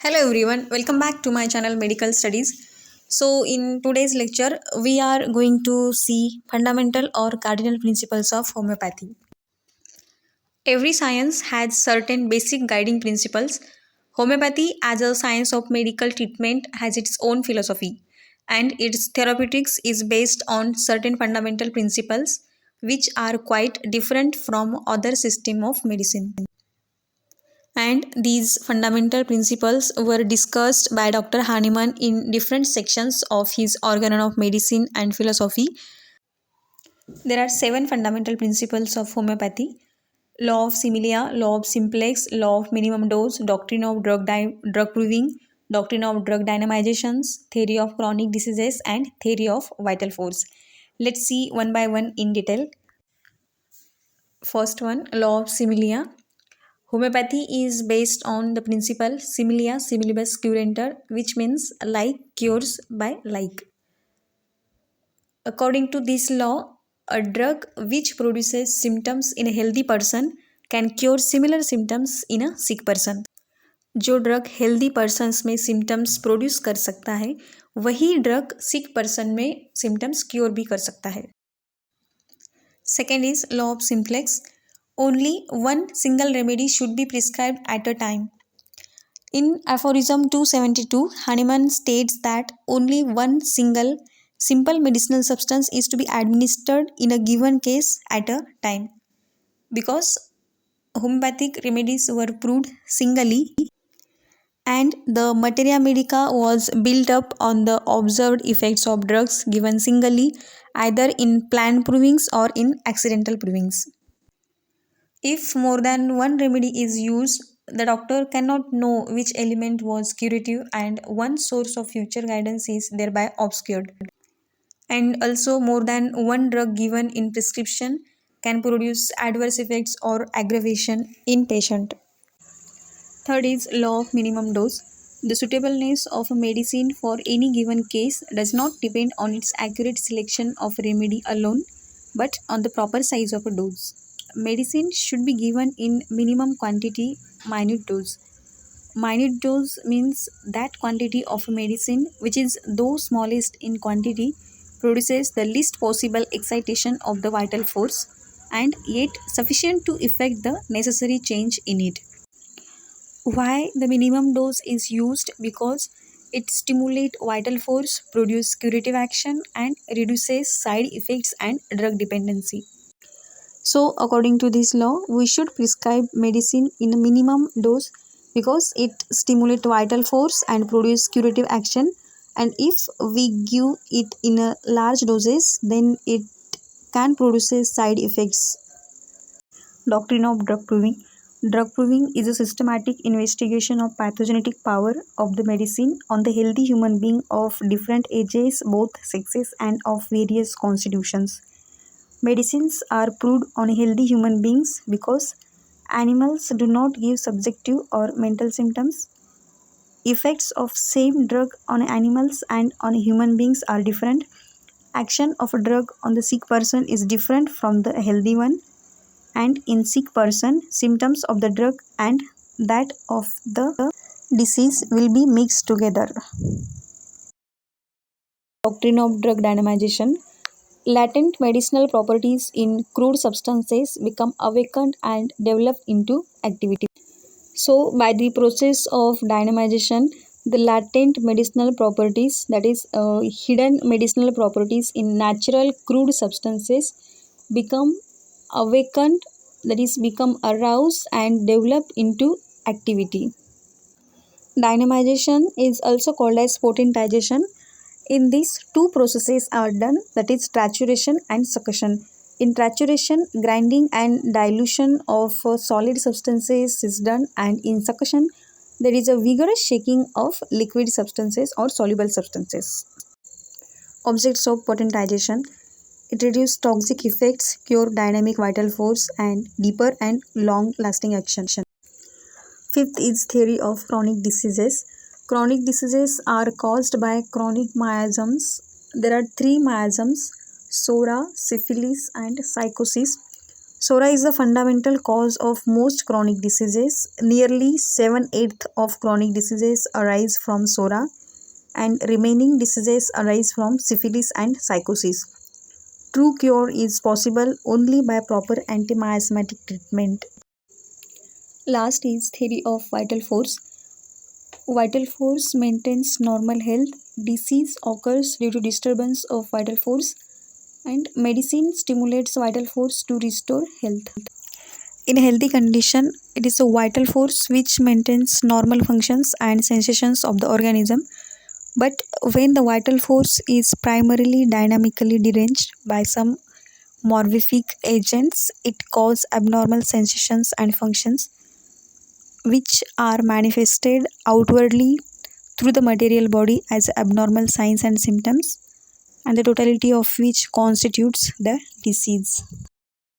Hello everyone, welcome back to my channel Medical Studies. So in today's lecture, we are going to see fundamental or cardinal principles of homeopathy. Every science has certain basic guiding principles. Homeopathy as a science of medical treatment has its own philosophy and its therapeutics is based on certain fundamental principles which are quite different from other system of medicine. And these fundamental principles were discussed by Dr. Hahnemann in different sections of his Organ of Medicine and Philosophy. There are 7 fundamental principles of homeopathy: law of similia, law of simplex, law of minimum dose, doctrine of drug proving, doctrine of drug dynamizations, theory of chronic diseases, and theory of vital force. Let's see one by one in detail. First one, law of similia. Homeopathy is based on the principle similia similibus curantur, which means like cures by like. According to this law, a drug which produces symptoms in a healthy person can cure similar symptoms in a sick person. जो drug healthy persons में symptoms produce कर सकता है वही drug सिक person में symptoms cure भी कर सकता है. Second is law of simplex. Only one single remedy should be prescribed at a time. In aphorism 272, Hahnemann states that only one single simple medicinal substance is to be administered in a given case at a time. Because homeopathic remedies were proved singly and the materia medica was built up on the observed effects of drugs given singly either in planned provings or in accidental provings. If more than one remedy is used, the doctor cannot know which element was curative and one source of future guidance is thereby obscured. And also, more than one drug given in prescription can produce adverse effects or aggravation in patient. Third is law of minimum dose. The suitableness of a medicine for any given case does not depend on its accurate selection of remedy alone, but on the proper size of a dose. Medicine should be given in minimum quantity, minute dose. Minute dose means that quantity of a medicine which is though smallest in quantity produces the least possible excitation of the vital force and yet sufficient to effect the necessary change in it. Why the minimum dose is used? Because it stimulates vital force, produces curative action and reduces side effects and drug dependency. So according to this law, we should prescribe medicine in a minimum dose because it stimulates vital force and produces curative action, and if we give it in a large doses then it can produce side effects. Doctrine of drug proving. Drug proving is a systematic investigation of pathogenetic power of the medicine on the healthy human being of different ages, both sexes, and of various constitutions. Medicines are proved on healthy human beings because animals do not give subjective or mental symptoms. Effects of same drug on animals and on human beings are different. Action of a drug on the sick person is different from the healthy one, and in sick person symptoms of the drug and that of the disease will be mixed together. Doctrine of drug dynamization. Latent medicinal properties in crude substances become awakened and develop into activity. So by the process of dynamization, the latent medicinal properties, that is hidden medicinal properties in natural crude substances become awakened, that is become aroused and develop into activity. Dynamization is also called as potentization. In these two processes are done, that is trituration and succussion. In trituration, grinding and dilution of solid substances is done, and in succussion there is a vigorous shaking of liquid substances or soluble substances. Objects of potentization. It reduces toxic effects, cure dynamic vital force, and deeper and long lasting action. Fifth is theory of chronic diseases. Chronic diseases are caused by chronic miasms. There are 3 miasms: sora, syphilis, and psychosis. Sora is the fundamental cause of most chronic diseases. Nearly 7/8 of chronic diseases arise from Sora, and remaining diseases arise from syphilis and psychosis. True cure is possible only by proper antimiasmatic treatment. Last is theory of vital force. Vital force maintains normal health. Disease occurs due to disturbance of vital force, and medicine stimulates vital force to restore health. In a healthy condition, it is a vital force which maintains normal functions and sensations of the organism. But when the vital force is primarily dynamically deranged by some morphic agents, it causes abnormal sensations and functions which are manifested outwardly through the material body as abnormal signs and symptoms, and the totality of which constitutes the disease.